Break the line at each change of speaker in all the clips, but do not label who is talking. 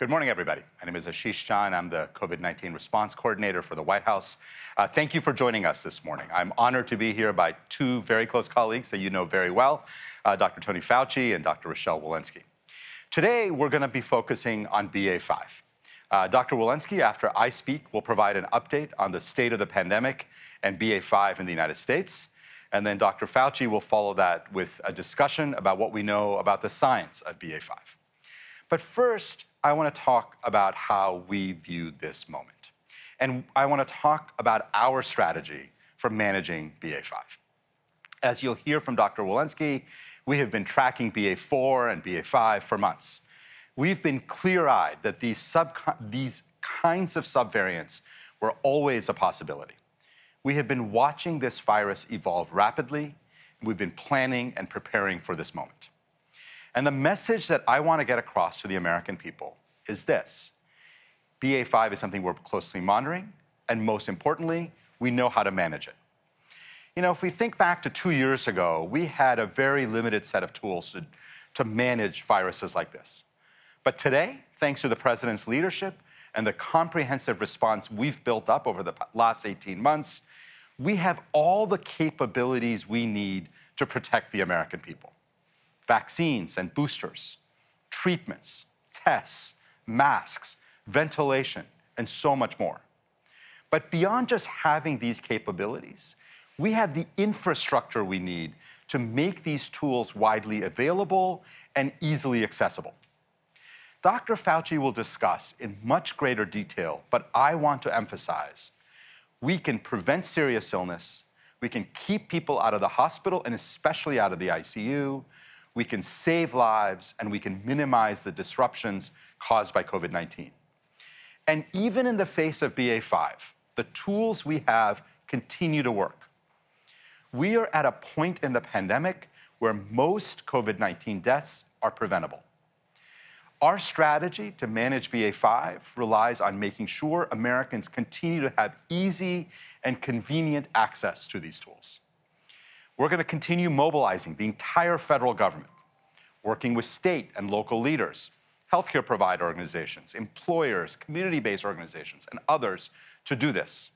Good morning, everybody. My name is Ashish Jha, and I'm the COVID-19 response coordinator for the White House. Thank you for joining us this morning. I'm honored to be here by two very close colleagues that you know very well, Dr. Tony Fauci and Dr. Rochelle Walensky. Today, we're going to be focusing on BA.5. Dr. Walensky, after I speak, will provide an update on the state of the pandemic and BA.5 in the United States. And then Dr. Fauci will follow that with a discussion about what we know about the science of BA.5. But first, I want to talk about how we view this moment. And I want to talk about our strategy for managing BA.5. As you'll hear from Dr. Walensky, we have been tracking BA.4 and BA.5 for months. We've been clear-eyed that these kinds of subvariants were always a possibility. We have been watching this virus evolve rapidly, and we've been planning and preparing for this moment. And the message that I want to get across to the American people is this: BA.5 is something we're closely monitoring, and most importantly, we know how to manage it. You know, if we think back to 2 years ago, we had a very limited set of tools to manage viruses like this. But today, thanks to the president's leadership and the comprehensive response we've built up over the last 18 months, we have all the capabilities we need to protect the American people. Vaccines and boosters, treatments, tests, masks, ventilation, and so much more. But beyond just having these capabilities, we have the infrastructure we need to make these tools widely available and easily accessible. Dr. Fauci will discuss in much greater detail, but I want to emphasize, we can prevent serious illness, we can keep people out of the hospital and especially out of the ICU, we can save lives, and we can minimize the disruptions caused by COVID-19. And even in the face of BA.5, the tools we have continue to work. We are at a point in the pandemic where most COVID-19 deaths are preventable. Our strategy to manage BA.5 relies on making sure Americans continue to have easy and convenient access to these tools. We're going to continue mobilizing the entire federal government, working with state and local leaders, healthcare provider organizations, employers, community-based organizations, and others to do this.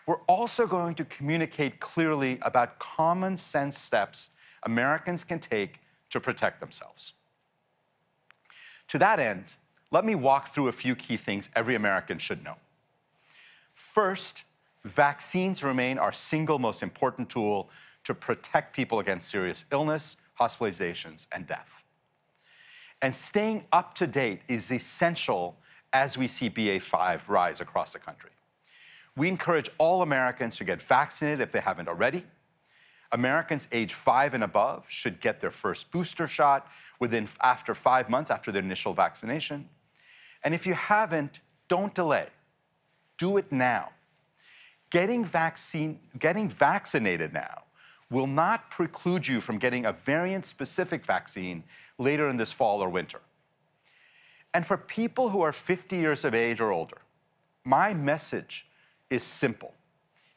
We're also going to communicate clearly about common sense steps Americans can take to protect themselves. To that end, let me walk through a few key things every American should know. First, vaccines remain our single most important tool to protect people against serious illness, hospitalizations, and death. And staying up to date is essential as we see BA.5 rise across the country. We encourage all Americans to get vaccinated if they haven't already. Americans age 5 and above should get their first booster shot after 5 months after their initial vaccination. And if you haven't, don't delay. Do it now. Getting vaccinated now will not preclude you from getting a variant-specific vaccine later in this fall or winter. And for people who are 50 years of age or older, my message is simple.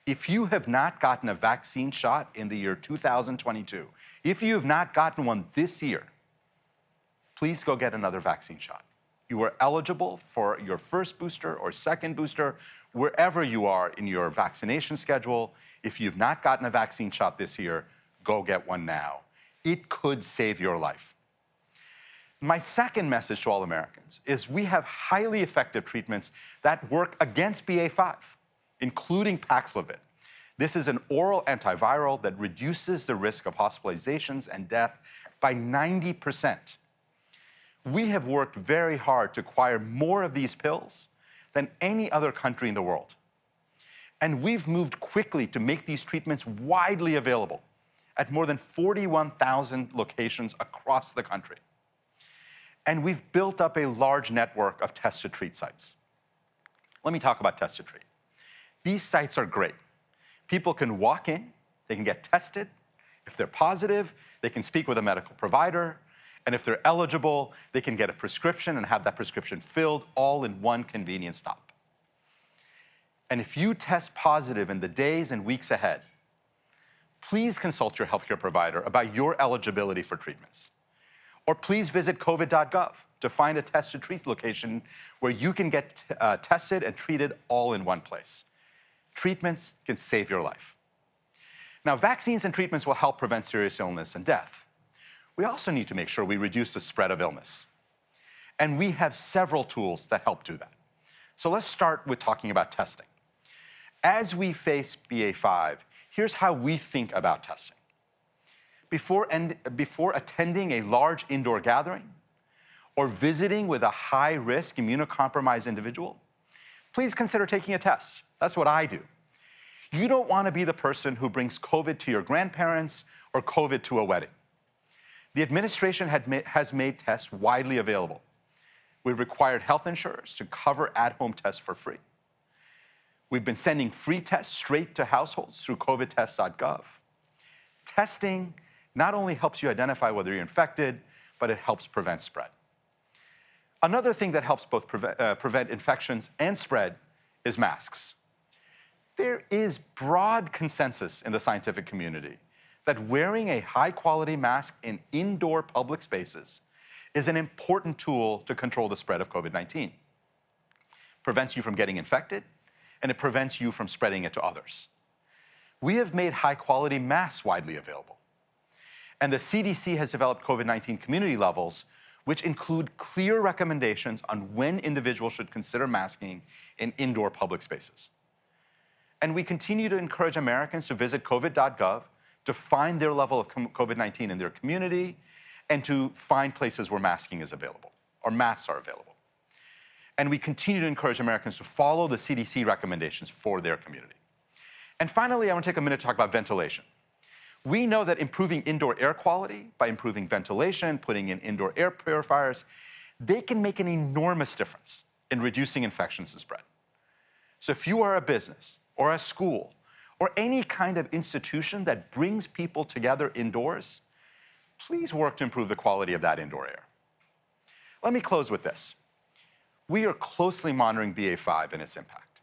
If you have not gotten a vaccine shot in the year 2022, if you have not gotten one this year, please go get another vaccine shot. You are eligible for your first booster or second booster, wherever you are in your vaccination schedule. If you've not gotten a vaccine shot this year, go get one now. It could save your life. My second message to all Americans is we have highly effective treatments that work against BA.5, including Paxlovid. This is an oral antiviral that reduces the risk of hospitalizations and death by 90%. We have worked very hard to acquire more of these pills than any other country in the world. And we've moved quickly to make these treatments widely available at more than 41,000 locations across the country. And we've built up a large network of test-to-treat sites. Let me talk about test-to-treat. These sites are great. People can walk in, they can get tested. If they're positive, they can speak with a medical provider. And if they're eligible, they can get a prescription and have that prescription filled all in one convenient stop. And if you test positive in the days and weeks ahead, please consult your healthcare provider about your eligibility for treatments. Or please visit covid.gov to find a test to treat location where you can get tested and treated all in one place. Treatments can save your life. Now, vaccines and treatments will help prevent serious illness and death. We also need to make sure we reduce the spread of illness. And we have several tools that help do that. So let's start with talking about testing. As we face BA.5, here's how we think about testing. Before attending a large indoor gathering or visiting with a high-risk immunocompromised individual, please consider taking a test. That's what I do. You don't want to be the person who brings COVID to your grandparents or COVID to a wedding. The administration has made tests widely available. We've required health insurers to cover at-home tests for free. We've been sending free tests straight to households through covidtest.gov. Testing not only helps you identify whether you're infected, but it helps prevent spread. Another thing that helps both prevent infections and spread is masks. There is broad consensus in the scientific community that wearing a high-quality mask in indoor public spaces is an important tool to control the spread of COVID-19. Prevents you from getting infected, and it prevents you from spreading it to others. We have made high-quality masks widely available. And the CDC has developed COVID-19 community levels, which include clear recommendations on when individuals should consider masking in indoor public spaces. And we continue to encourage Americans to visit covid.gov to find their level of COVID-19 in their community and to find places where masking is available, or masks are available. And we continue to encourage Americans to follow the CDC recommendations for their community. And finally, I want to take a minute to talk about ventilation. We know that improving indoor air quality by improving ventilation, putting in indoor air purifiers, they can make an enormous difference in reducing infections and spread. So if you are a business or a school or any kind of institution that brings people together indoors, please work to improve the quality of that indoor air. Let me close with this. We are closely monitoring BA.5 and its impact.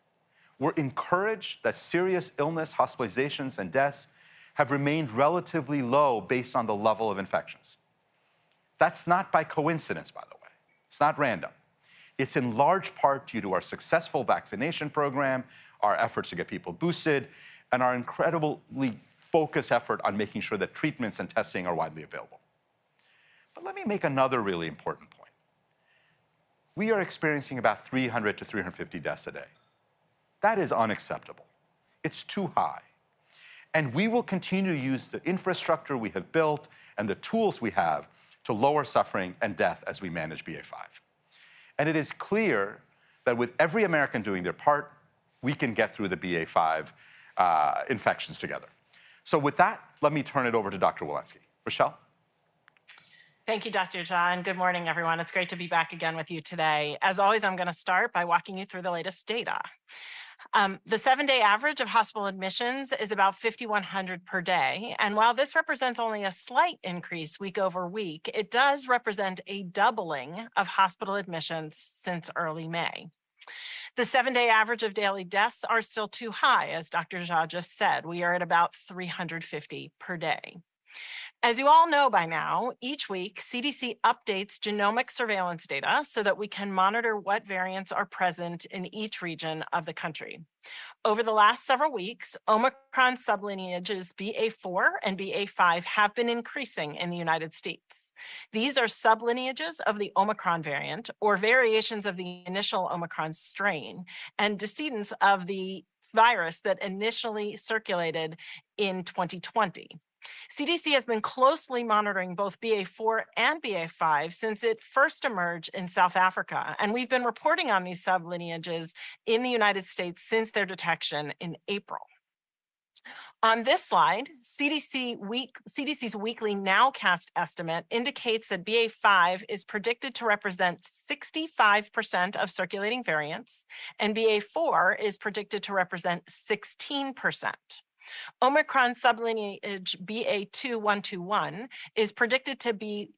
We're encouraged that serious illness, hospitalizations, and deaths have remained relatively low based on the level of infections. That's not by coincidence, by the way. It's not random. It's in large part due to our successful vaccination program, our efforts to get people boosted, and our incredibly focused effort on making sure that treatments and testing are widely available. But let me make another really important point. We are experiencing about 300 to 350 deaths a day. That is unacceptable. It's too high. And we will continue to use the infrastructure we have built and the tools we have to lower suffering and death as we manage BA.5. And it is clear that with every American doing their part, we can get through the BA.5 infections together. So with that, let me turn it over to Dr. Walensky. Rochelle?
Thank you, Dr. Jha, and good morning, everyone. It's great to be back again with you today. As always, I'm going to start by walking you through the latest data. The 7-day average of hospital admissions is about 5,100 per day. And while this represents only a slight increase week over week, it does represent a doubling of hospital admissions since early May. The 7-day average of daily deaths are still too high, as Dr. Jha just said. We are at about 350 per day. As you all know by now, each week, CDC updates genomic surveillance data so that we can monitor what variants are present in each region of the country. Over the last several weeks, Omicron sublineages BA.4 and BA.5 have been increasing in the United States. These are sublineages of the Omicron variant, or variations of the initial Omicron strain, and descendants of the virus that initially circulated in 2020. CDC has been closely monitoring both BA.4 and BA.5 since it first emerged in South Africa, and we've been reporting on these sublineages in the United States since their detection in April. On this slide, CDC's weekly nowcast estimate indicates that BA.5 is predicted to represent 65% of circulating variants, and BA.4 is predicted to represent 16%. Omicron sublineage BA.2.121 is predicted to be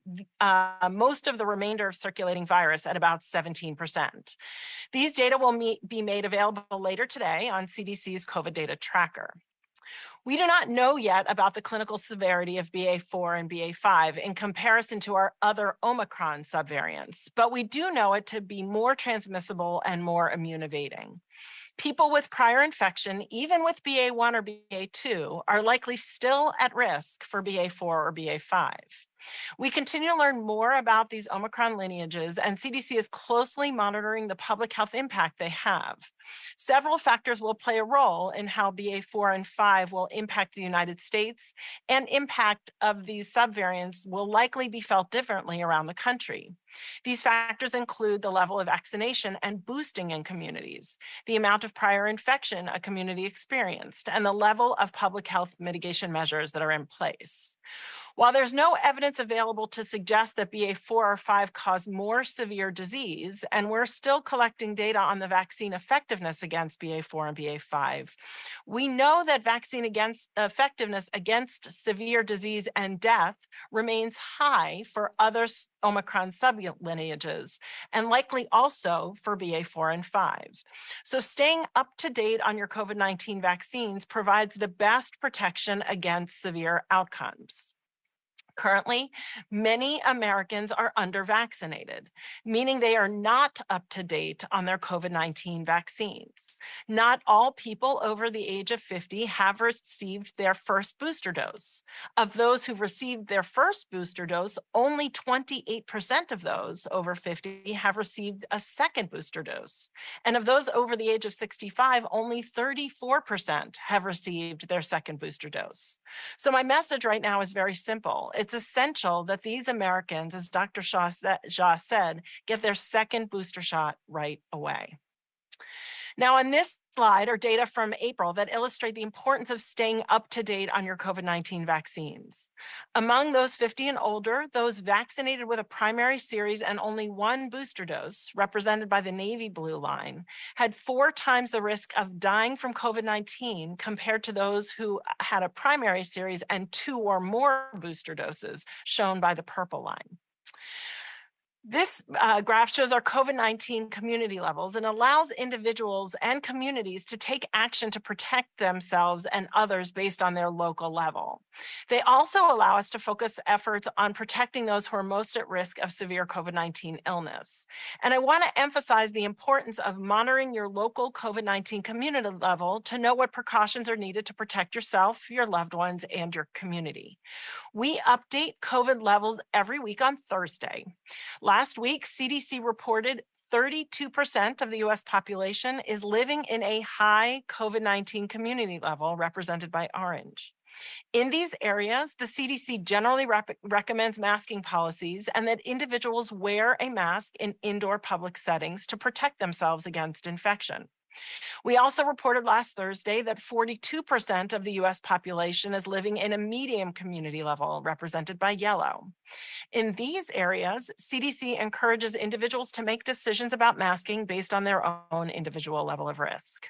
most of the remainder of circulating virus at about 17%. These data will be made available later today on CDC's COVID data tracker. We do not know yet about the clinical severity of BA4 and BA5 in comparison to our other Omicron subvariants, but we do know it to be more transmissible and more immune evading. People with prior infection, even with BA1 or BA2, are likely still at risk for BA4 or BA5. We continue to learn more about these Omicron lineages, and CDC is closely monitoring the public health impact they have. Several factors will play a role in how BA4 and 5 will impact the United States, and impact of these subvariants will likely be felt differently around the country. These factors include the level of vaccination and boosting in communities, the amount of prior infection a community experienced, and the level of public health mitigation measures that are in place. While there's no evidence available to suggest that BA4 or 5 cause more severe disease, and we're still collecting data on the vaccine effectiveness against BA4 and BA5, we know that vaccine effectiveness against severe disease and death remains high for other Omicron sublineages, and likely also for BA4 and 5. So staying up to date on your COVID-19 vaccines provides the best protection against severe outcomes. Currently, many Americans are under-vaccinated, meaning they are not up to date on their COVID-19 vaccines. Not all people over the age of 50 have received their first booster dose. Of those who've received their first booster dose, only 28% of those over 50 have received a second booster dose. And of those over the age of 65, only 34% have received their second booster dose. So my message right now is very simple. It's essential that these Americans, as Dr. Jha said, get their second booster shot right away. Now, on this slide are data from April that illustrate the importance of staying up to date on your COVID-19 vaccines. Among those 50 and older, those vaccinated with a primary series and only one booster dose, represented by the navy blue line, had 4 times the risk of dying from COVID-19 compared to those who had a primary series and 2 or more booster doses, shown by the purple line. This graph shows our COVID-19 community levels and allows individuals and communities to take action to protect themselves and others based on their local level. They also allow us to focus efforts on protecting those who are most at risk of severe COVID-19 illness. And I want to emphasize the importance of monitoring your local COVID-19 community level to know what precautions are needed to protect yourself, your loved ones, and your community. We update COVID levels every week on Thursday. Last week, CDC reported 32% of the US population is living in a high COVID-19 community level, represented by orange. In these areas, the CDC generally recommends masking policies and that individuals wear a mask in indoor public settings to protect themselves against infection. We also reported last Thursday that 42% of the US population is living in a medium community level, represented by yellow. In these areas, CDC encourages individuals to make decisions about masking based on their own individual level of risk.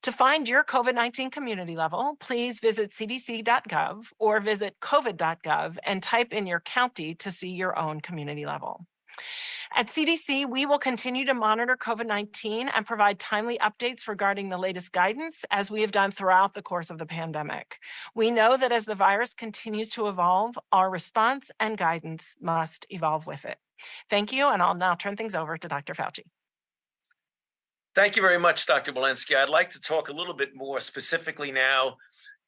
To find your COVID-19 community level, please visit cdc.gov or visit covid.gov and type in your county to see your own community level. At CDC, we will continue to monitor COVID-19 and provide timely updates regarding the latest guidance, as we have done throughout the course of the pandemic. We know that as the virus continues to evolve, our response and guidance must evolve with it. Thank you, and I'll now turn things over to Dr. Fauci.
Thank you very much, Dr. Walensky. I'd like to talk a little bit more specifically now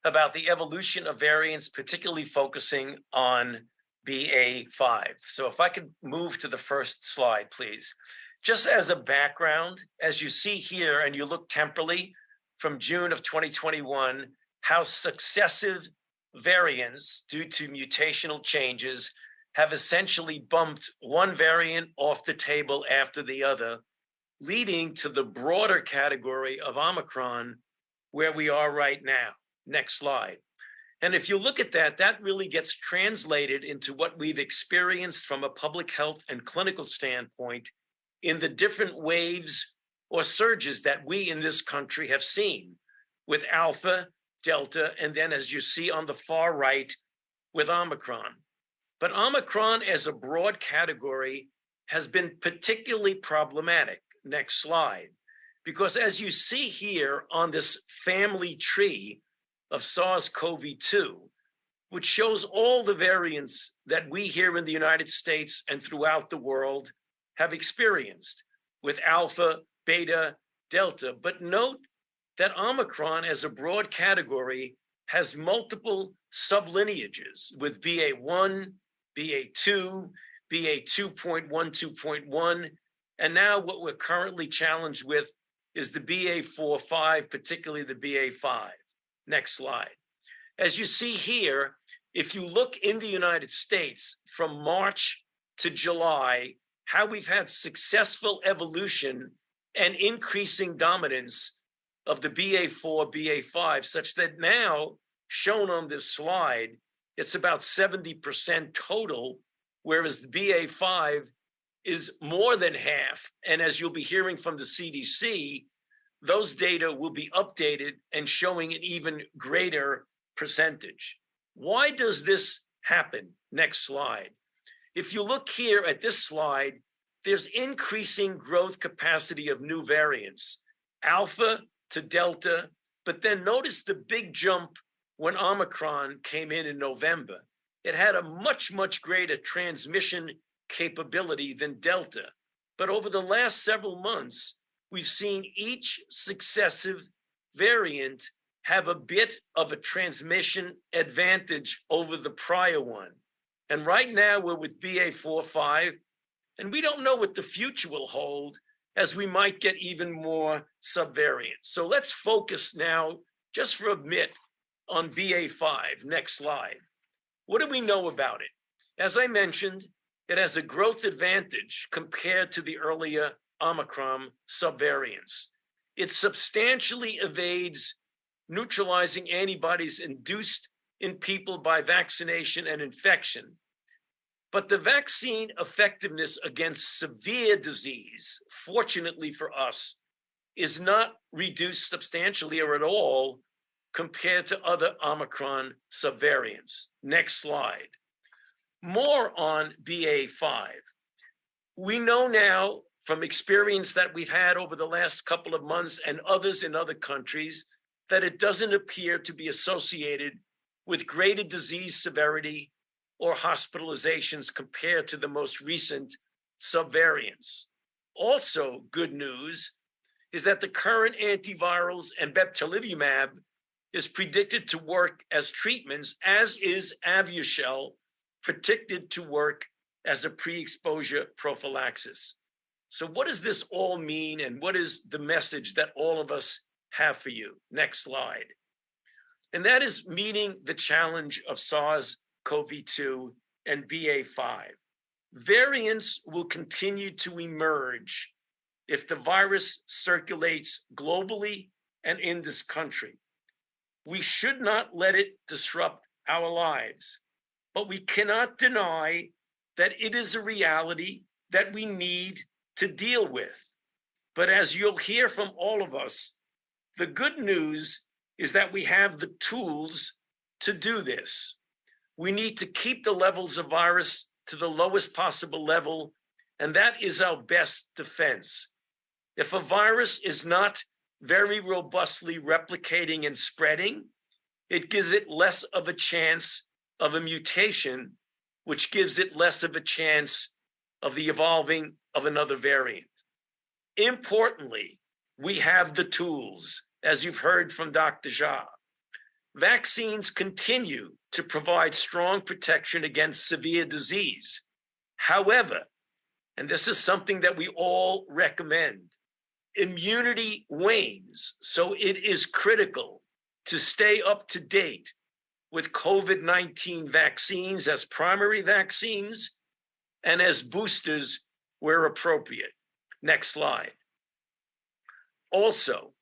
about the evolution of variants, particularly focusing on BA5. So if I could move to the first slide, please. Just as a background, as you see here, and you look temporally from June of 2021, how successive variants due to mutational changes have essentially bumped one variant off the table after the other, leading to the broader category of Omicron, where we are right now. Next slide. And if you look at that, that really gets translated into what we've experienced from a public health and clinical standpoint in the different waves or surges that we in this country have seen with Alpha, Delta, and then as you see on the far right with Omicron. But Omicron as a broad category has been particularly problematic. Next slide. Because as you see here on this family tree, of SARS-CoV-2, which shows all the variants that we here in the United States and throughout the world have experienced with Alpha, Beta, Delta. But note that Omicron as a broad category has multiple sublineages with BA1, BA2, BA2.1, 2.1, and now what we're currently challenged with is the BA4-5, particularly the BA5. Next slide. As you see here, if you look in the United States from March to July, how we've had successful evolution and increasing dominance of the BA4, BA5, such that now, shown on this slide, it's about 70% total, whereas the BA5 is more than half. And as you'll be hearing from the CDC, those data will be updated and showing an even greater percentage. Why does this happen? Next slide. If you look here at this slide, there's increasing growth capacity of new variants, Alpha to Delta, but then notice the big jump when Omicron came in November. It had a much, much greater transmission capability than Delta. But over the last several months, we've seen each successive variant have a bit of a transmission advantage over the prior one. And right now we're with BA4-5, and we don't know what the future will hold, as we might get even more subvariants. So let's focus now, just for a minute, on BA5. Next slide. What do we know about it? As I mentioned, it has a growth advantage compared to the earlier Omicron subvariants. It substantially evades neutralizing antibodies induced in people by vaccination and infection. But the vaccine effectiveness against severe disease, fortunately for us, is not reduced substantially or at all compared to other Omicron subvariants. Next slide. More on BA5. We know now from experience that we've had over the last couple of months and others in other countries that it doesn't appear to be associated with greater disease severity or hospitalizations compared to the most recent subvariants. Also, good news is that the current antivirals and bebtelovimab is predicted to work as treatments, as is Avushel, predicted to work as a pre-exposure prophylaxis. So what does this all mean, and what is the message that all of us have for you? Next slide. And that is meeting the challenge of SARS-CoV-2 and BA5. Variants will continue to emerge if the virus circulates globally and in this country. We should not let it disrupt our lives, but we cannot deny that it is a reality that we need to deal with. But as you'll hear from all of us, the good news is that we have the tools to do this. We need to keep the levels of virus to the lowest possible level, and that is our best defense. If a virus is not very robustly replicating and spreading, it gives it less of a chance of a mutation, which gives it less of a chance of the evolving of another variant. Importantly, we have the tools, as you've heard from Dr. Jha. Vaccines continue to provide strong protection against severe disease. However, and this is something that we all recommend, immunity wanes, so it is critical to stay up to date with COVID-19 vaccines as primary vaccines and as boosters where appropriate. Next slide. Also,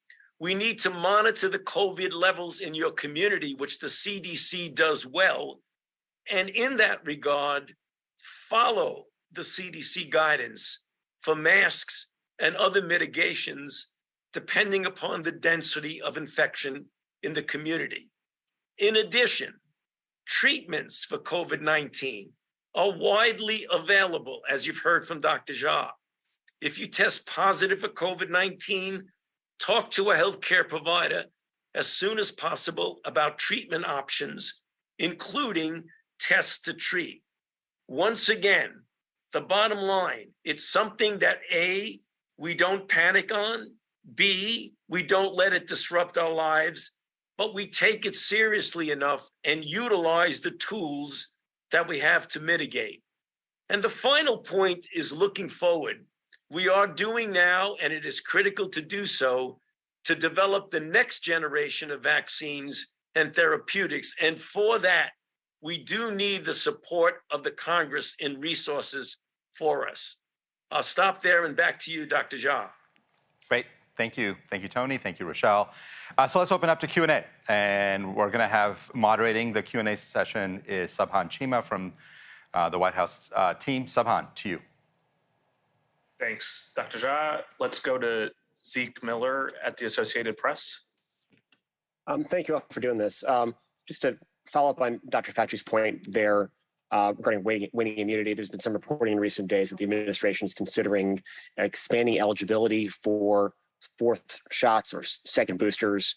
we need to monitor the COVID levels in your community, which the CDC does well. And in that regard, follow the CDC guidance for masks and other mitigations, depending upon the density of infection in the community. In addition, treatments for COVID-19 are widely available, as you've heard from Dr. Jha. If you test positive for COVID-19, talk to a healthcare provider as soon as possible about treatment options, including tests to treat. Once again, the bottom line, it's something that A, we don't panic on, B, we don't let it disrupt our lives, but we take it seriously enough and utilize the tools that we have to mitigate. And the final point is looking forward. We are doing now, and it is critical to do so, to develop the next generation of vaccines and therapeutics. And for that, we do need the support of the Congress in resources for us. I'll stop there and back to you, Dr. Jha.
Great. Thank you. Thank you, Tony. Thank you, Rochelle. So let's open up to Q&A. And we're going to have moderating the Q&A session is Subhan Chima from the White House team. Subhan, to you.
Thanks, Dr. Jha. Let's go to Zeke Miller at the Associated Press.
Thank you all for doing this. Just to follow up on Dr. Fauci's point there regarding waning immunity, there's been some reporting in recent days that the administration is considering expanding eligibility for fourth shots or second boosters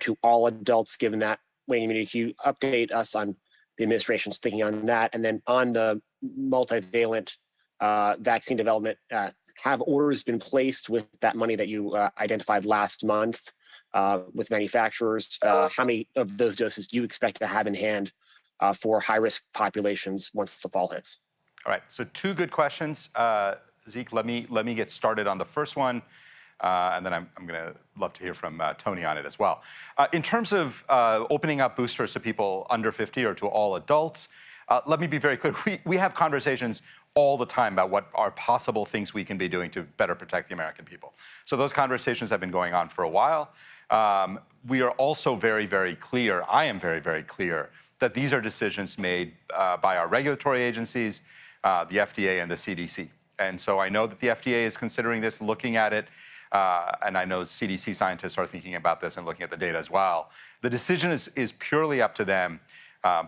to all adults, given that waning immunity. Can you update us on the administration's thinking on that? And then on the multivalent vaccine development, have orders been placed with that money that you identified last month with manufacturers? How many of those doses do you expect to have in hand for high-risk populations once the fall hits?
All right, so two good questions. Zeke, let me get started on the first one, and then I'm going to love to hear from Tony on it as well. In terms of opening up boosters to people under 50 or to all adults, let me be very clear. We have conversations all the time about what are possible things we can be doing to better protect the American people. So those conversations have been going on for a while. We are also very, very clear, I am very, very clear, that these are decisions made by our regulatory agencies, the FDA and the CDC. And so I know that the FDA is considering this, looking at it, and I know CDC scientists are thinking about this and looking at the data as well. The decision is purely up to them.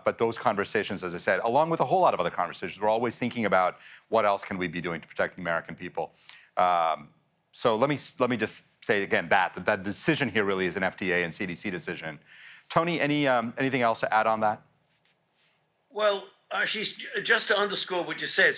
But those conversations, as I said, along with a whole lot of other conversations, we're always thinking about what else can we be doing to protect the American people. So let me just say again that decision here really is an FDA and CDC decision. Tony, anything else to add on that?
Well, Ashish, just to underscore what you said,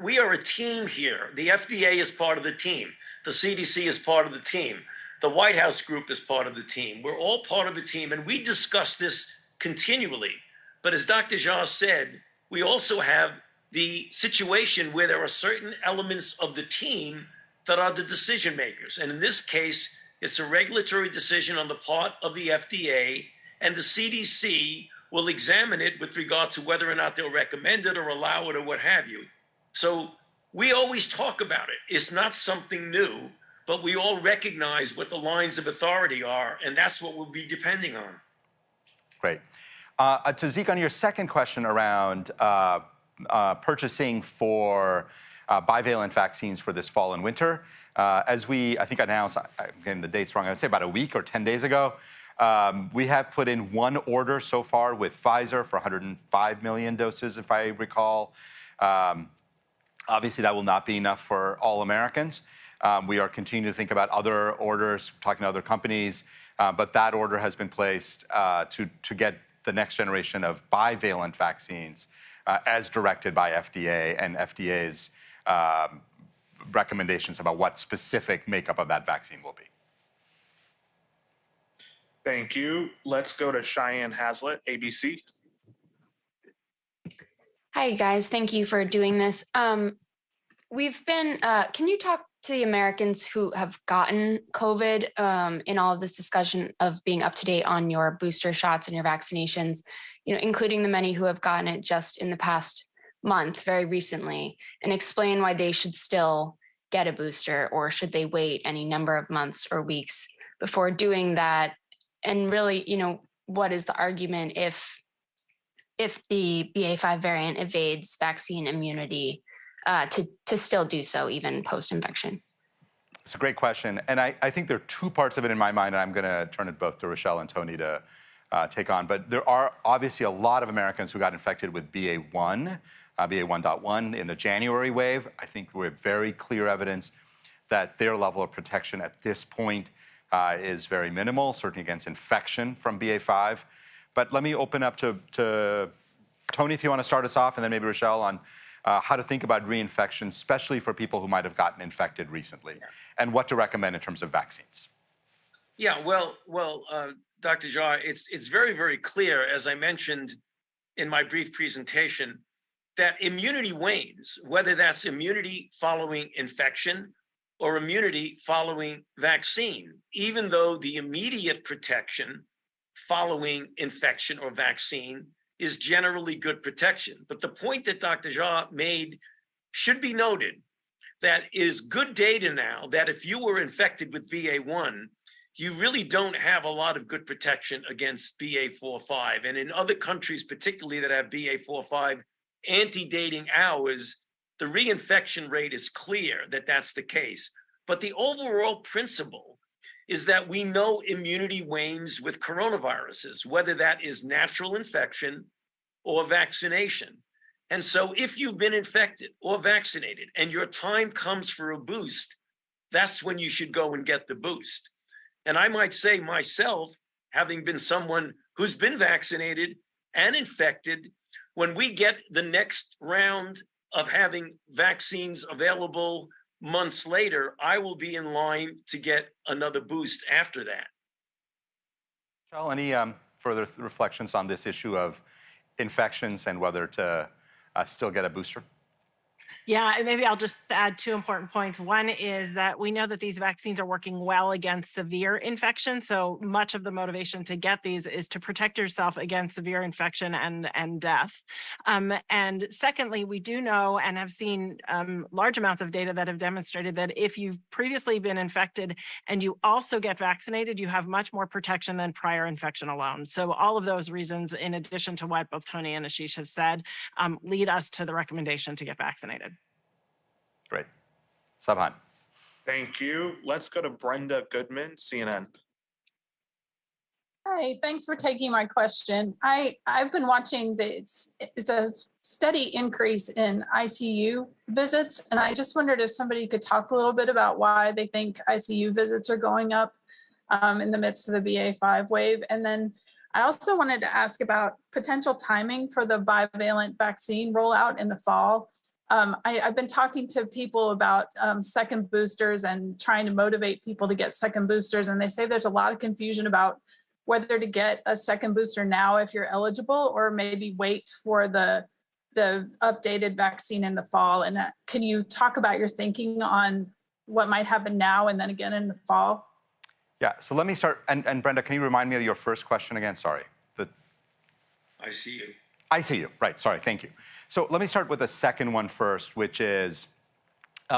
we are a team here. The FDA is part of the team. The CDC is part of the team. The White House group is part of the team. We're all part of a team, and we discuss this continually. But as Dr. Jha said, we also have the situation where there are certain elements of the team that are the decision makers. And in this case, it's a regulatory decision on the part of the FDA, and the CDC will examine it with regard to whether or not they'll recommend it or allow it or what have you. So we always talk about it. It's not something new, but we all recognize what the lines of authority are, and that's what we'll be depending on. Great.
To Zeke, on your second question around purchasing for bivalent vaccines for this fall and winter, as I think announced, I'm getting the dates wrong, I'd say about a week or 10 days ago, we have put in one order so far with Pfizer for 105 million doses, if I recall. Obviously, that will not be enough for all Americans. We are continuing to think about other orders, talking to other companies, but that order has been placed to get the next generation of bivalent vaccines as directed by FDA and FDA's recommendations about what specific makeup of that vaccine will be.
Thank you. Let's go to Cheyenne Hazlitt, ABC.
Hi, guys. Thank you for doing this. Can you talk to the Americans who have gotten COVID in all of this discussion of being up to date on your booster shots and your vaccinations, including the many who have gotten it just in the past month, very recently, and explain why they should still get a booster, or should they wait any number of months or weeks before doing that? And really, what is the argument if the BA.5 variant evades vaccine immunity to still do so even post-infection?
It's a great question. And I think there are two parts of it in my mind, and I'm going to turn it both to Rochelle and Tony to take on. But there are obviously a lot of Americans who got infected with BA.1, BA.1.1 in the January wave. I think we have very clear evidence that their level of protection at this point is very minimal, certainly against infection from BA.5. But let me open up to Tony, if you want to start us off, and then maybe Rochelle on how to think about reinfection, especially for people who might have gotten infected recently, and what to recommend in terms of vaccines.
Yeah, well, Dr. Jha, it's very, very clear, as I mentioned in my brief presentation, that immunity wanes, whether that's immunity following infection or immunity following vaccine, even though the immediate protection following infection or vaccine is generally good protection. But the point that Dr. Jha made should be noted, that is good data now that if you were infected with BA.1, you really don't have a lot of good protection against BA.4/5. And in other countries, particularly that have BA.4/5 antedating ours, the reinfection rate is clear that that's the case. But the overall principle is that we know immunity wanes with coronaviruses, whether that is natural infection or vaccination. And so if you've been infected or vaccinated and your time comes for a boost, that's when you should go and get the boost. And I might say myself, having been someone who's been vaccinated and infected, when we get the next round of having vaccines available months later, I will be in line to get another boost after that.
Rochelle, any further reflections on this issue of infections and whether to still get a booster?
Yeah, and maybe I'll just add two important points. One is that we know that these vaccines are working well against severe infection. So much of the motivation to get these is to protect yourself against severe infection and death. And secondly, we do know and have seen large amounts of data that have demonstrated that if you've previously been infected and you also get vaccinated, you have much more protection than prior infection alone. So all of those reasons, in addition to what both Tony and Ashish have said, lead us to the recommendation to get vaccinated.
Great. Sabhan.
Thank you. Let's go to Brenda Goodman, CNN.
Hi, thanks for taking my question. I've been watching it's a steady increase in ICU visits, and I just wondered if somebody could talk a little bit about why they think ICU visits are going up in the midst of the BA.5 wave. And then I also wanted to ask about potential timing for the bivalent vaccine rollout in the fall. I've been talking to people about second boosters and trying to motivate people to get second boosters. And they say there's a lot of confusion about whether to get a second booster now if you're eligible, or maybe wait for the updated vaccine in the fall. And can you talk about your thinking on what might happen now and then again in the fall?
Yeah, so let me start. And Brenda, can you remind me of your first question again? Sorry.
ICU.
ICU, right, sorry, thank you. So let me start with the second one first, which is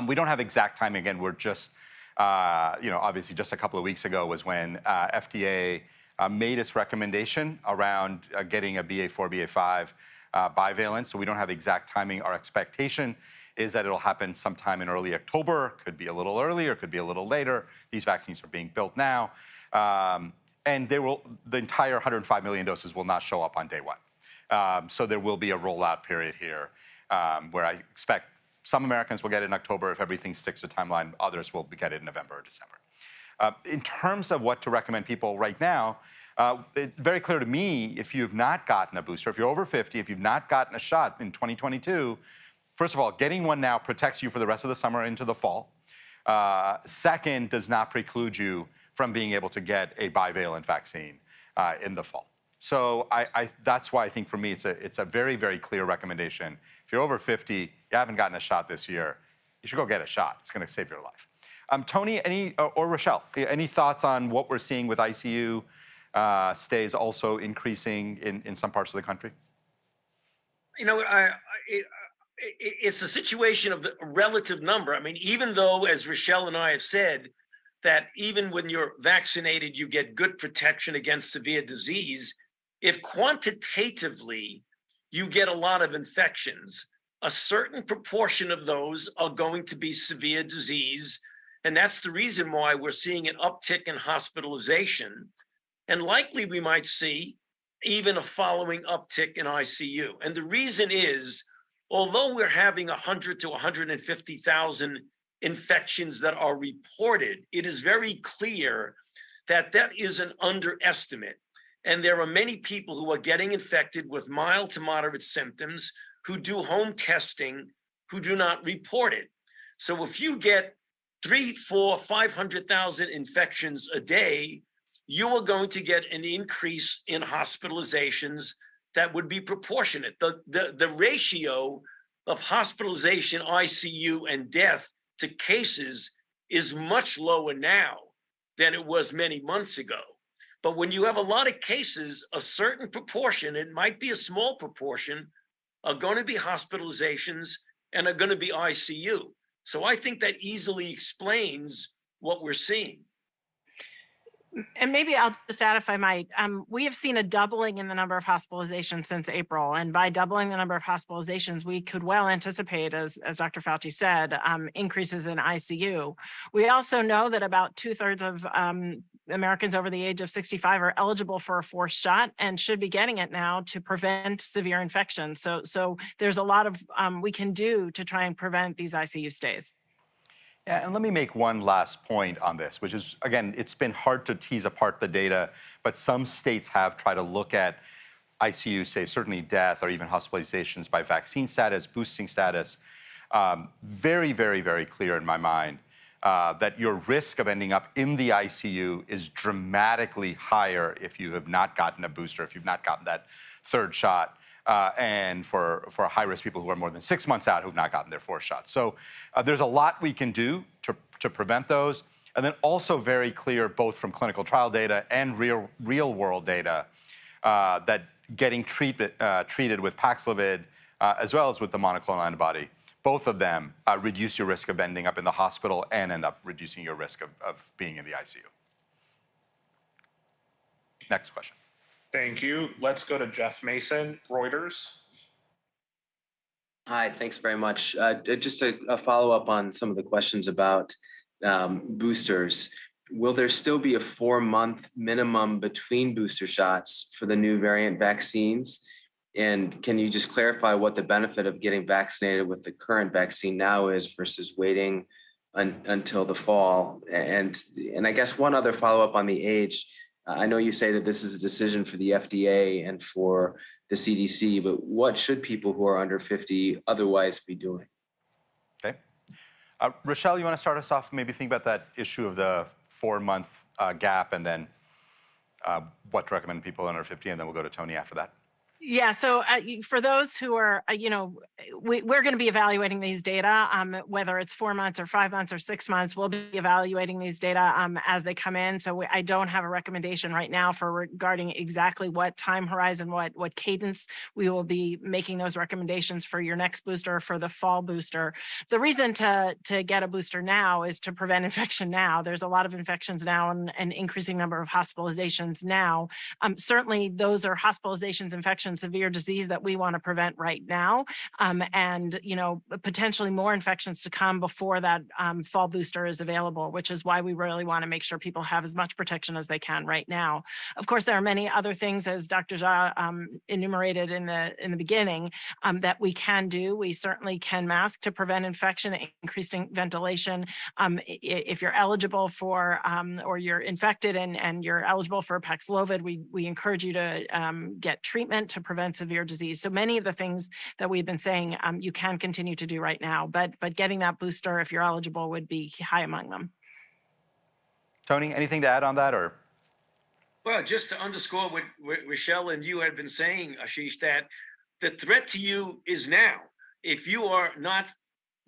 we don't have exact timing. Again, we're just, obviously just a couple of weeks ago was when FDA made its recommendation around getting a BA.4, BA.5 bivalent. So we don't have exact timing. Our expectation is that it'll happen sometime in early October. Could be a little earlier, could be a little later. These vaccines are being built now. And the entire 105 million doses will not show up on day one. So there will be a rollout period here where I expect some Americans will get it in October if everything sticks to timeline. Others will get it in November or December. In terms of what to recommend people right now, it's very clear to me, if you've not gotten a booster, if you're over 50, if you've not gotten a shot in 2022, first of all, getting one now protects you for the rest of the summer into the fall. Second, does not preclude you from being able to get a bivalent vaccine in the fall. So that's why I think for me it's a very, very clear recommendation. If you're over 50, you haven't gotten a shot this year, you should go get a shot. It's going to save your life. Tony, or Rochelle, any thoughts on what we're seeing with ICU stays also increasing in some parts of the country?
It's a situation of the relative number. I mean, even though, as Rochelle and I have said, that even when you're vaccinated, you get good protection against severe disease, if quantitatively you get a lot of infections, a certain proportion of those are going to be severe disease. And that's the reason why we're seeing an uptick in hospitalization. And likely we might see even a following uptick in ICU. And the reason is, although we're having 100 to 150,000 infections that are reported, it is very clear that is an underestimate. And there are many people who are getting infected with mild to moderate symptoms who do home testing who do not report it. So if you get 3, 4, 500,000 infections a day, you are going to get an increase in hospitalizations that would be proportionate. The ratio of hospitalization, ICU, and death to cases is much lower now than it was many months ago. But when you have a lot of cases, a certain proportion, it might be a small proportion, are going to be hospitalizations and are going to be ICU. So I think that easily explains what we're seeing.
And maybe I'll just add, if I might, we have seen a doubling in the number of hospitalizations since April. And by doubling the number of hospitalizations, we could well anticipate, as Dr. Fauci said, increases in ICU. We also know that about 2/3 of Americans over the age of 65 are eligible for a fourth shot and should be getting it now to prevent severe infection. So there's a lot of we can do to try and prevent these ICU stays.
Yeah, and let me make one last point on this, which is, again, it's been hard to tease apart the data, but some states have tried to look at ICU, say certainly death or even hospitalizations by vaccine status, boosting status. Very, very, very clear in my mind that your risk of ending up in the ICU is dramatically higher if you have not gotten a booster, if you've not gotten that third shot. And for high-risk people who are more than 6 months out who've not gotten their fourth shot. So there's a lot we can do to prevent those. And then also very clear, both from clinical trial data and real-world data, that getting treated with Paxlovid, as well as with the monoclonal antibody, both of them reduce your risk of ending up in the hospital and end up reducing your risk of being in the ICU. Next question.
Thank you. Let's go to Jeff Mason, Reuters.
Hi, thanks very much. Just a follow-up on some of the questions about boosters. Will there still be a 4-month minimum between booster shots for the new variant vaccines? And can you just clarify what the benefit of getting vaccinated with the current vaccine now is versus waiting until the fall? And I guess one other follow-up on the age. I know you say that this is a decision for the FDA and for the CDC, but what should people who are under 50 otherwise be doing?
Okay. Rochelle, you want to start us off, maybe think about that issue of the 4-month gap, and then what to recommend people under 50, and then we'll go to Tony after that.
Yeah, so for those who are, we're going to be evaluating these data, whether it's 4 months or 5 months or 6 months. We'll be evaluating these data as they come in. So I don't have a recommendation right now for regarding exactly what time horizon, what cadence we will be making those recommendations for your next booster or for the fall booster. The reason to get a booster now is to prevent infection now. There's a lot of infections now and an increasing number of hospitalizations now. Certainly, those are hospitalizations, infections, severe disease that we want to prevent right now, and potentially more infections to come before that fall booster is available, which is why we really want to make sure people have as much protection as they can right now. Of course, there are many other things, as Dr. Jha enumerated in the beginning, that we can do. We certainly can mask to prevent infection, increasing ventilation. If you're eligible for or you're infected and you're eligible for Paxlovid, we encourage you to get treatment to prevent severe disease. So many of the things that we've been saying you can continue to do right now, but getting that booster, if you're eligible, would be high among them.
Tony, anything to add on that, or?
Well, just to underscore what Rochelle and you had been saying, Ashish, that the threat to you is now. If you are not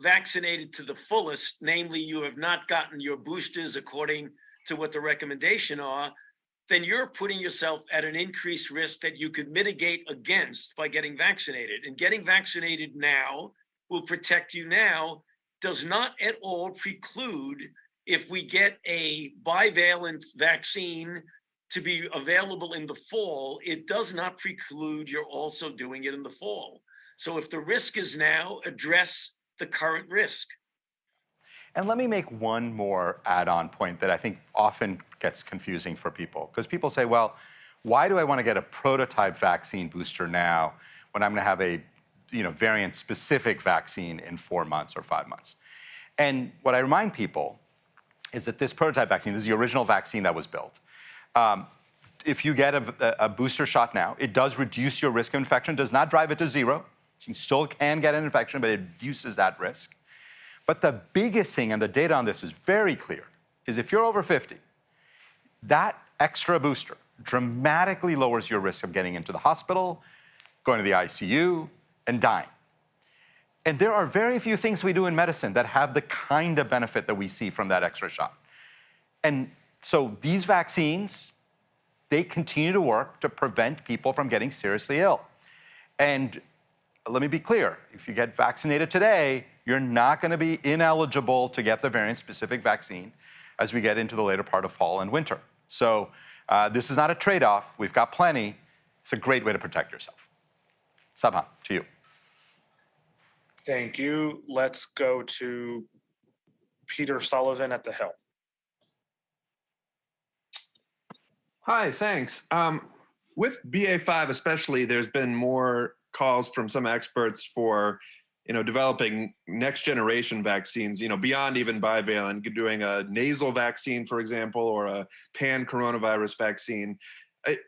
vaccinated to the fullest, namely you have not gotten your boosters according to what the recommendation are, then you're putting yourself at an increased risk that you could mitigate against by getting vaccinated. And getting vaccinated now will protect you now, does not at all preclude, if we get a bivalent vaccine to be available in the fall, it does not preclude you're also doing it in the fall. So if the risk is now, address the current risk.
And let me make one more add-on point that I think often gets confusing for people. Because people say, well, why do I want to get a prototype vaccine booster now when I'm going to have a variant-specific vaccine in 4 months or 5 months? And what I remind people is that this prototype vaccine, this is the original vaccine that was built. If you get a booster shot now, it does reduce your risk of infection, does not drive it to zero. You still can get an infection, but it reduces that risk. But the biggest thing, and the data on this is very clear, is if you're over 50, that extra booster dramatically lowers your risk of getting into the hospital, going to the ICU, and dying. And there are very few things we do in medicine that have the kind of benefit that we see from that extra shot. And so these vaccines, they continue to work to prevent people from getting seriously ill. And let me be clear, if you get vaccinated today, you're not going to be ineligible to get the variant-specific vaccine as we get into the later part of fall and winter. So this is not a trade-off. We've got plenty. It's a great way to protect yourself. Sabha, to you.
Thank you. Let's go to Peter Sullivan at the Hill.
Hi, thanks. With BA.5 especially, there's been more calls from some experts for, developing next generation vaccines, beyond even bivalent, doing a nasal vaccine, for example, or a pan-coronavirus vaccine.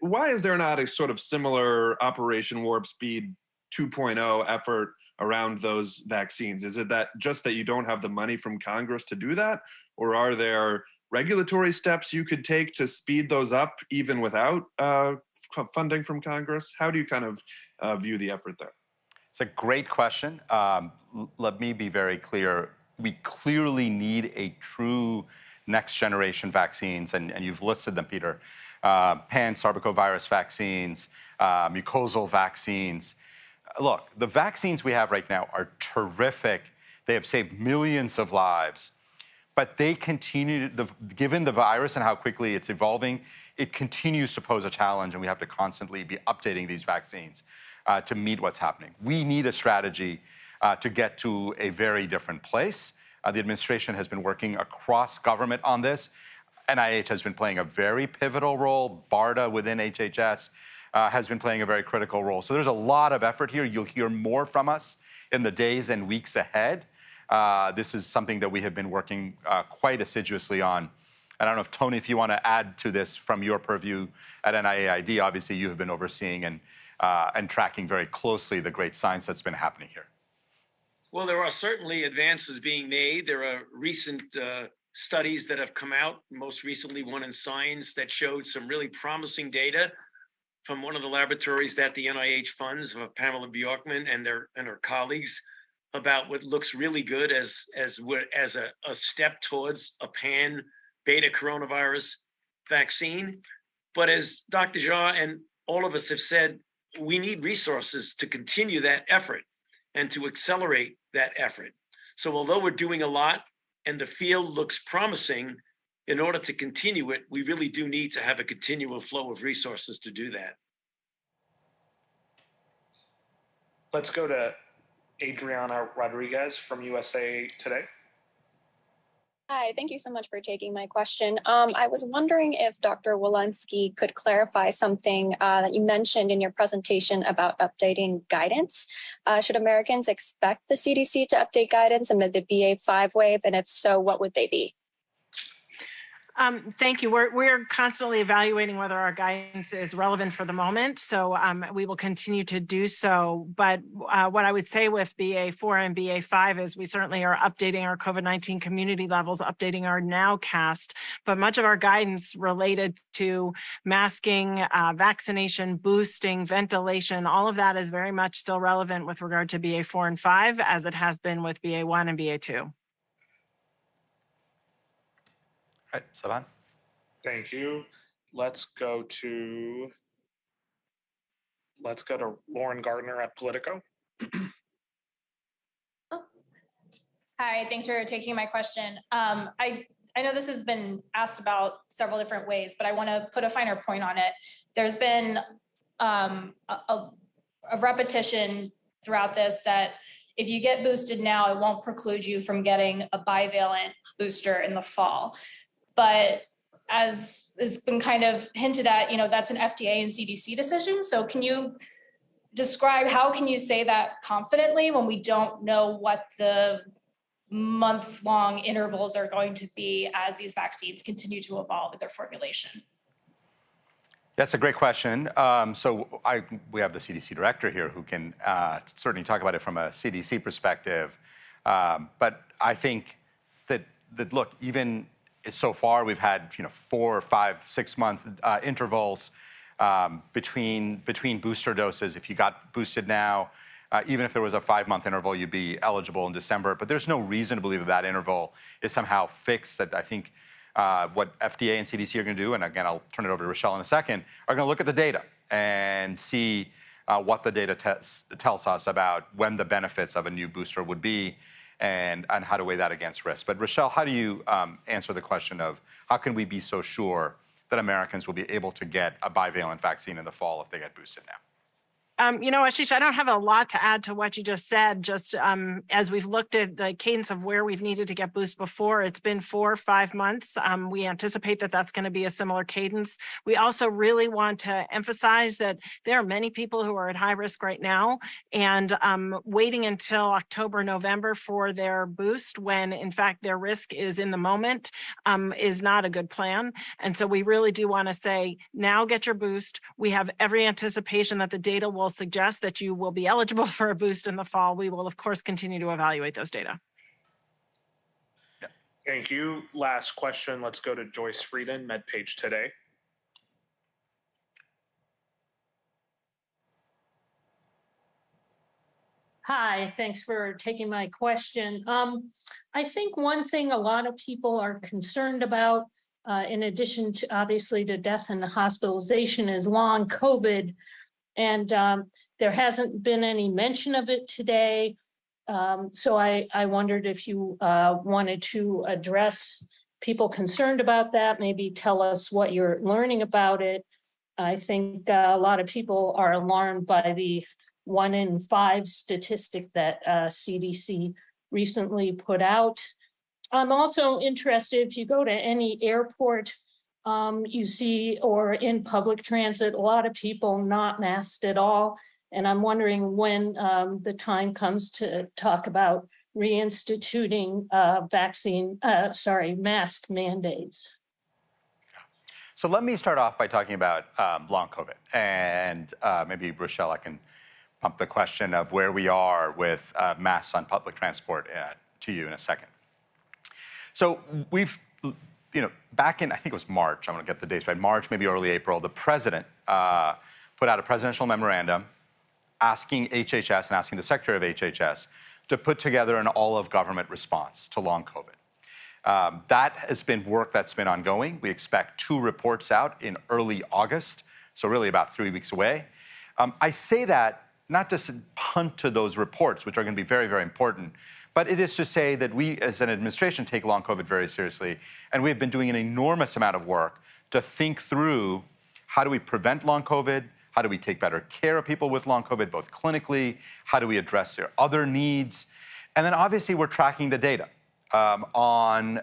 Why is there not a sort of similar Operation Warp Speed 2.0 effort around those vaccines? Is it that you don't have the money from Congress to do that? Or are there regulatory steps you could take to speed those up even without funding from Congress? How do you kind of view the effort there?
It's a great question. Let me be very clear. We clearly need a true next generation vaccines, and you've listed them, Peter. Pan-sarbecovirus vaccines, mucosal vaccines. Look, the vaccines we have right now are terrific. They have saved millions of lives, but they continue, given the virus and how quickly it's evolving, it continues to pose a challenge, and we have to constantly be updating these vaccines to meet what's happening. We need a strategy to get to a very different place. The administration has been working across government on this. NIH has been playing a very pivotal role. BARDA within HHS has been playing a very critical role. So there's a lot of effort here. You'll hear more from us in the days and weeks ahead. This is something that we have been working quite assiduously on. I don't know if, Tony, if you want to add to this from your purview at NIAID. Obviously, you have been overseeing and tracking very closely the great science that's been happening here.
Well, there are certainly advances being made. There are recent studies that have come out, most recently one in Science that showed some really promising data from one of the laboratories that the NIH funds, of Pamela Bjorkman and her colleagues, about what looks really good as a step towards a pan-beta coronavirus vaccine. But as Dr. Jha and all of us have said, we need resources to continue that effort and to accelerate that effort. So although we're doing a lot and the field looks promising, in order to continue it, we really do need to have a continual flow of resources to do that.
Let's go to Adriana Rodriguez from USA Today.
Hi, thank you so much for taking my question. I was wondering if Dr. Walensky could clarify something that you mentioned in your presentation about updating guidance. Should Americans expect the CDC to update guidance amid the BA.5 wave? And if so, what would they be?
Thank you. We're constantly evaluating whether our guidance is relevant for the moment, so we will continue to do so. But what I would say with BA.4 and BA.5 is we certainly are updating our COVID-19 community levels, updating our nowcast, but much of our guidance related to masking, vaccination, boosting, ventilation, all of that is very much still relevant with regard to BA.4 and 5 as it has been with BA.1 and BA.2.
All right, Savan.
Thank you. Let's go to Lauren Gardner at Politico.
Hi, thanks for taking my question. I know this has been asked about several different ways, but I want to put a finer point on it. There's been a repetition throughout this that if you get boosted now, it won't preclude you from getting a bivalent booster in the fall. But as has been kind of hinted at, that's an FDA and CDC decision. So can you describe, how can you say that confidently when we don't know what the month-long intervals are going to be as these vaccines continue to evolve in their formulation?
That's a great question. We have the CDC director here who can certainly talk about it from a CDC perspective. But I think that look, even so far, we've had 4, 5, 6 month intervals between booster doses. If you got boosted now, even if there was a 5-month interval, you'd be eligible in December. But there's no reason to believe that that interval is somehow fixed. That I think what FDA and CDC are going to do, and again, I'll turn it over to Rochelle in a second, are going to look at the data and see what the data tells us about when the benefits of a new booster would be and how to weigh that against risk. But Rochelle, how do you answer the question of how can we be so sure that Americans will be able to get a bivalent vaccine in the fall if they get boosted now?
Ashish, I don't have a lot to add to what you just said. Just as we've looked at the cadence of where we've needed to get boosts before, it's been 4 or 5 months. We anticipate that that's going to be a similar cadence. We also really want to emphasize that there are many people who are at high risk right now, and waiting until October, November for their boost when, in fact, their risk is in the moment is not a good plan. And so we really do want to say, now get your boost. We have every anticipation that the data will suggest that you will be eligible for a boost in the fall. We will, of course, continue to evaluate those data.
Yeah. Thank you. Last question. Let's go to Joyce Frieden, MedPage Today.
Hi, thanks for taking my question. I think one thing a lot of people are concerned about, in addition to obviously to death and hospitalization, is long COVID. And there hasn't been any mention of it today. So I wondered if you wanted to address people concerned about that, maybe tell us what you're learning about it. I think a lot of people are alarmed by the 1 in 5 statistic that CDC recently put out. I'm also interested, if you go to any airport, you see, or in public transit, a lot of people not masked at all. And I'm wondering when the time comes to talk about reinstituting mask mandates.
So let me start off by talking about long COVID. And maybe, Rochelle, I can pump the question of where we are with masks on public transport to you in a second. So we've back in, I think it was March, I'm going to get the dates right, March, maybe early April, the president put out a presidential memorandum asking HHS and asking the secretary of HHS to put together an all-of-government response to long COVID. That has been work that's been ongoing. We expect 2 reports out in early August, so really about 3 weeks away. I say that not just to punt to those reports, which are going to be very, very important, but it is to say that we as an administration take long COVID very seriously, and we've been doing an enormous amount of work to think through how do we prevent long COVID, how do we take better care of people with long COVID, both clinically, how do we address their other needs, and then obviously we're tracking the data on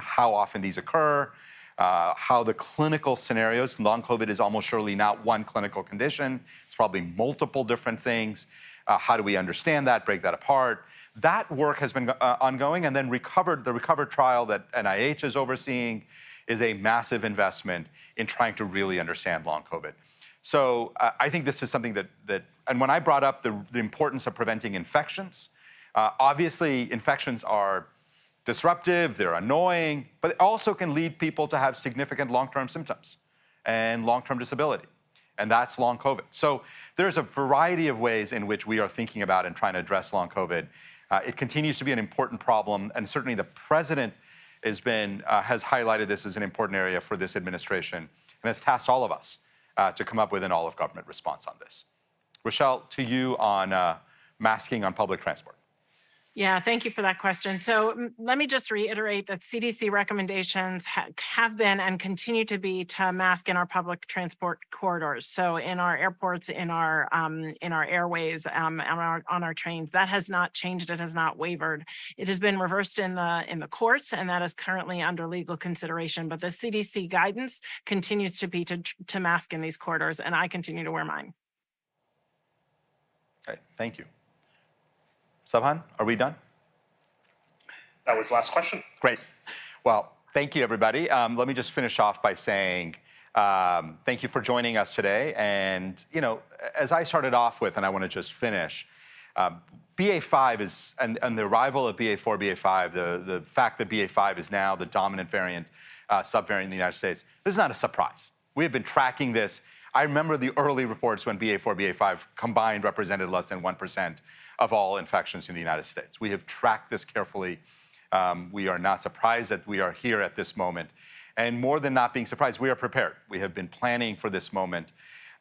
how often these occur, how the clinical scenarios, long COVID is almost surely not one clinical condition, it's probably multiple different things. How do we understand that, break that apart? That work has been ongoing, and then the RECOVER trial that NIH is overseeing is a massive investment in trying to really understand long COVID. So I think this is something that and when I brought up the importance of preventing infections, obviously infections are disruptive, they're annoying, but it also can lead people to have significant long-term symptoms and long-term disability. And that's long COVID. So there's a variety of ways in which we are thinking about and trying to address long COVID. It continues to be an important problem, and certainly the president has highlighted this as an important area for this administration, and has tasked all of us to come up with an all-of-government response on this. Rochelle, to you on masking on public transport.
Yeah, thank you for that question. So let me just reiterate that CDC recommendations have been and continue to be to mask in our public transport corridors. So in our airports, in our airways, on our trains, that has not changed. It has not wavered. It has been reversed in the courts, and that is currently under legal consideration. But the CDC guidance continues to be to mask in these corridors, and I continue to wear mine.
Okay, thank you. Subhan, are we done?
That was the last question.
Great. Well, thank you, everybody. Let me just finish off by saying Thank you for joining us today. And, you know, as I started off with, and I want to just finish, BA5 is, and the arrival of BA4, BA5, the fact that BA5 is now the dominant variant, subvariant in the United States, this is not a surprise. We have been tracking this. I remember the early reports when BA4, BA5 combined represented less than 1% of all infections in the United States. We have tracked this carefully. We are not surprised that we are here at this moment. And more than not being surprised, we are prepared. We have been planning for this moment.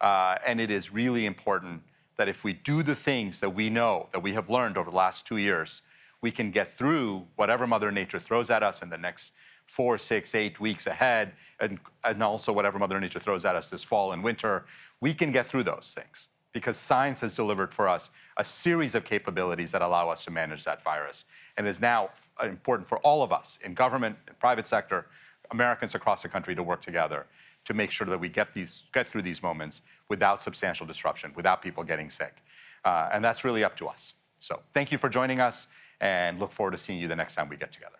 And it is really important that if we do the things that we know, that we have learned over the last 2 years, we can get through whatever Mother Nature throws at us in the next 4, 6, 8 weeks ahead, and also whatever Mother Nature throws at us this fall and winter. We can get through those things because science has delivered for us a series of capabilities that allow us to manage that virus. And it is now important for all of us in government, in private sector, Americans across the country to work together to make sure that we get through these moments without substantial disruption, without people getting sick. And that's really up to us. So thank you for joining us, and look forward to seeing you the next time we get together.